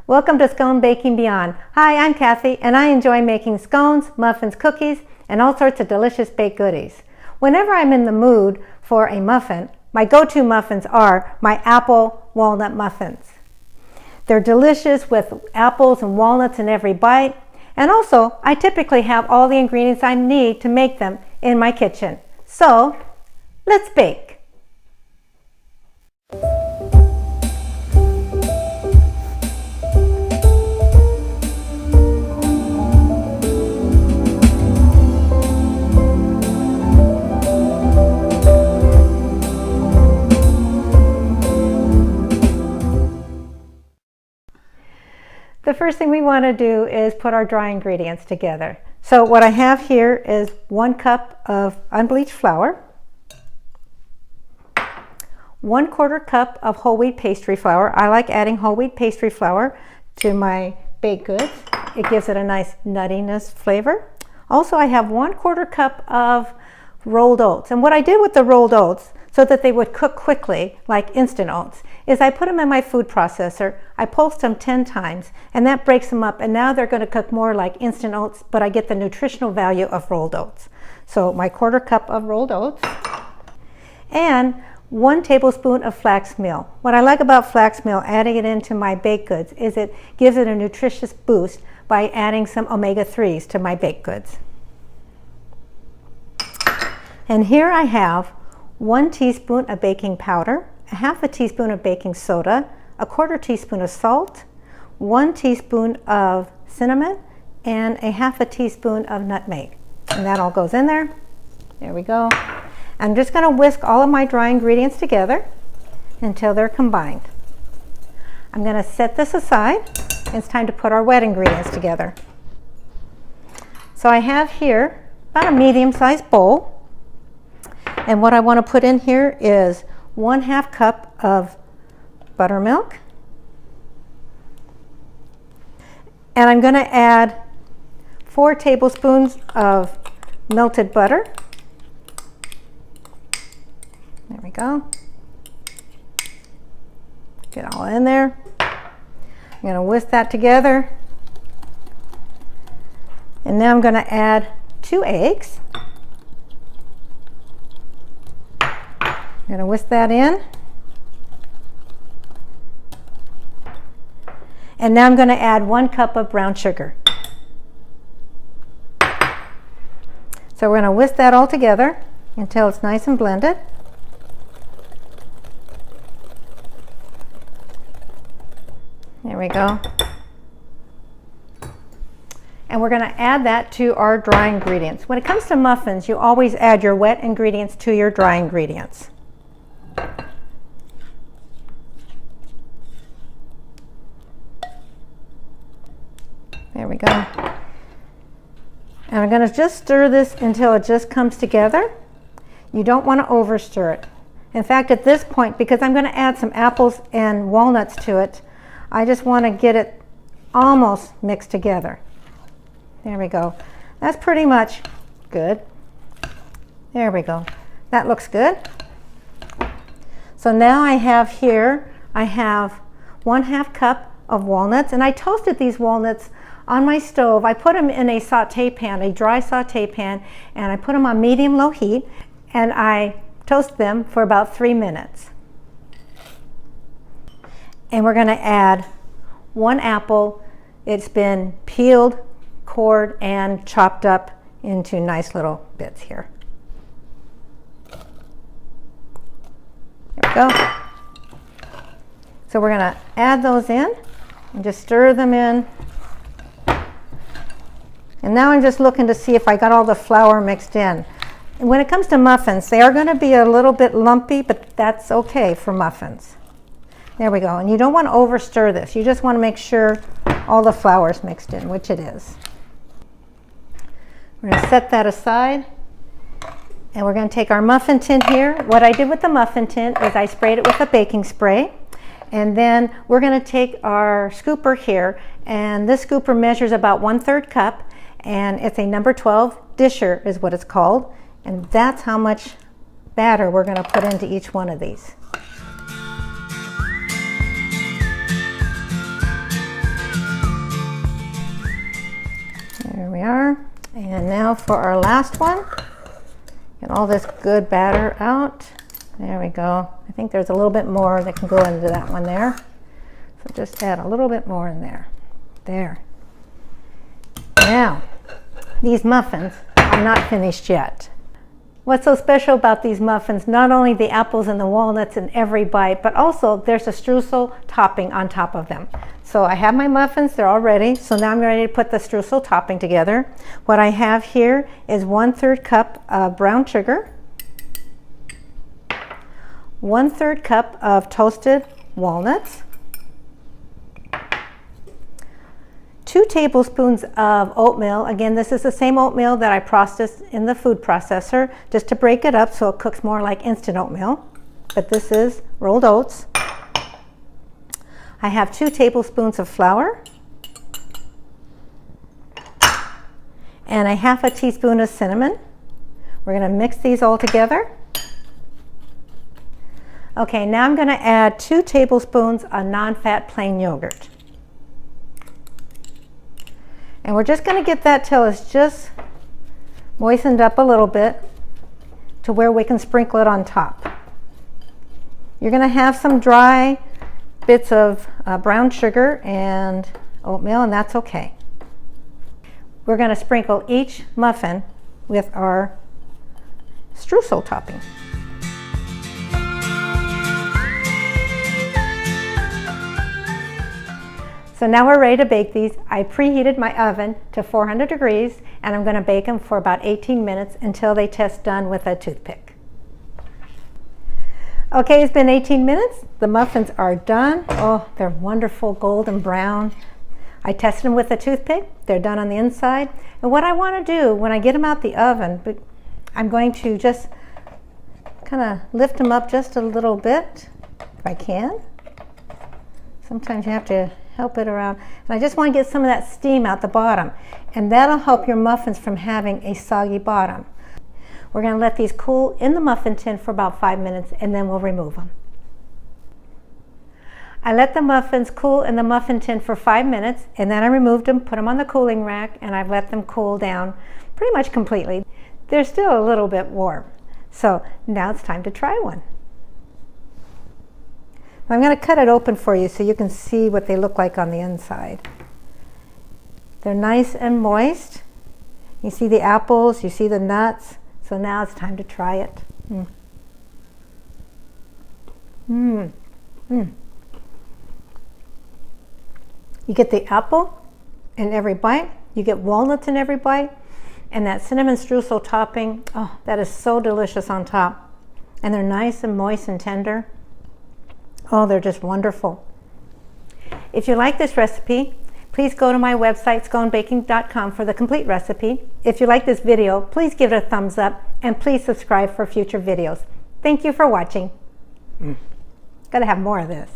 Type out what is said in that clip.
Welcome to Scone Baking Beyond. Hi, I'm Kathy, and I enjoy making scones, muffins, cookies, and all sorts of delicious baked goodies. Whenever I'm in the mood for a muffin, my go-to muffins are my Apple-Walnut Muffins. They're delicious with apples and walnuts in every bite, and also I typically have all the ingredients I need to make them in my kitchen. So, let's bake. The first thing we want to do is put our dry ingredients together. So what I have here is 1 cup of unbleached flour, 1/4 cup of whole wheat pastry flour. I like adding whole wheat pastry flour to my baked goods. It gives it a nice nuttiness flavor. Also, I have 1/4 cup of rolled oats. And what I did with the rolled oats, so that they would cook quickly, like instant oats, is I put them in my food processor, I pulsed them 10 times, and that breaks them up, and now they're going to cook more like instant oats, but I get the nutritional value of rolled oats. So my 1/4 cup of rolled oats, and 1 tablespoon of flax meal. What I like about flax meal, adding it into my baked goods, is it gives it a nutritious boost by adding some omega-3s to my baked goods. And here I have 1 teaspoon of baking powder, 1/2 teaspoon of baking soda, 1/4 teaspoon of salt, 1 teaspoon of cinnamon, and 1/2 teaspoon of nutmeg. And that all goes in there. There we go. I'm just going to whisk all of my dry ingredients together until they're combined. I'm going to set this aside. It's time to put our wet ingredients together. So I have here about a medium-sized bowl. And what I want to put in here is 1/2 cup of buttermilk. And I'm going to add 4 tablespoons of melted butter. There we go. Get all in there. I'm going to whisk that together. And now I'm going to add 2 eggs. I'm going to whisk that in. And now I'm going to add 1 cup of brown sugar. So we're going to whisk that all together until it's nice and blended. There we go. And we're going to add that to our dry ingredients. When it comes to muffins, you always add your wet ingredients to your dry ingredients. There we go. And I'm going to just stir this until it just comes together. You don't want to over stir it. In fact, at this point, because I'm going to add some apples and walnuts to it, I just want to get it almost mixed together. There we go. That's pretty much good. There we go. That looks good. So now I have here, I have 1/2 cup of walnuts, and I toasted these walnuts on my stove. I put them in a saute pan, a dry saute pan, and I put them on medium-low heat, and I toast them for about 3 minutes. And we're going to add 1 apple. It's been peeled, cored, and chopped up into nice little bits here. There we go. So we're going to add those in and just stir them in. And now I'm just looking to see if I got all the flour mixed in. And when it comes to muffins, they are going to be a little bit lumpy, but that's okay for muffins. There we go. And you don't want to over stir this. You just want to make sure all the flour is mixed in, which it is. We're going to set that aside. And we're going to take our muffin tin here. What I did with the muffin tin is I sprayed it with a baking spray. And then we're going to take our scooper here. And this scooper measures about 1/3 cup. And it's a number 12 disher is what it's called. And that's how much batter we're going to put into each one of these. And now for our last one. Get all this good batter out. There we go. I think there's a little bit more that can go into that one there. So just add a little bit more in there. There. Now, these muffins are not finished yet. What's so special about these muffins, not only the apples and the walnuts in every bite, but also there's a streusel topping on top of them. So I have my muffins, they're all ready. So now I'm ready to put the streusel topping together. What I have here is 1/3 cup of brown sugar, 1/3 cup of toasted walnuts, 2 tablespoons of oatmeal. Again, this is the same oatmeal that I processed in the food processor, just to break it up so it cooks more like instant oatmeal. But this is rolled oats. I have 2 tablespoons of flour and a 1/2 teaspoon of cinnamon. We're going to mix these all together. Okay, now I'm going to add 2 tablespoons of non-fat plain yogurt. And we're just going to get that till it's just moistened up a little bit to where we can sprinkle it on top. You're going to have some dry bits of brown sugar and oatmeal, and that's okay. We're going to sprinkle each muffin with our streusel topping. So now we're ready to bake these. I preheated my oven to 400 degrees and I'm going to bake them for about 18 minutes until they test done with a toothpick. Okay, it's been 18 minutes. The muffins are done. Oh, they're wonderful golden brown. I tested them with a toothpick. They're done on the inside. And what I want to do when I get them out the oven, I'm going to just kind of lift them up just a little bit, if I can. Sometimes you have to help it around. And I just want to get some of that steam out the bottom. And that'll help your muffins from having a soggy bottom. We're going to let these cool in the muffin tin for about 5 minutes and then we'll remove them. I let the muffins cool in the muffin tin for 5 minutes and then I removed them, put them on the cooling rack, and I've let them cool down pretty much completely. They're still a little bit warm. So now it's time to try one. I'm going to cut it open for you so you can see what they look like on the inside. They're nice and moist. You see the apples, you see the nuts. So now it's time to try it. You get the apple in every bite. You get walnuts in every bite. And that cinnamon streusel topping, oh, that is so delicious on top. And they're nice and moist and tender. Oh, they're just wonderful. If you like this recipe, please go to my website, sconebaking.com, for the complete recipe. If you like this video, please give it a thumbs up and please subscribe for future videos. Thank you for watching. Gotta have more of this.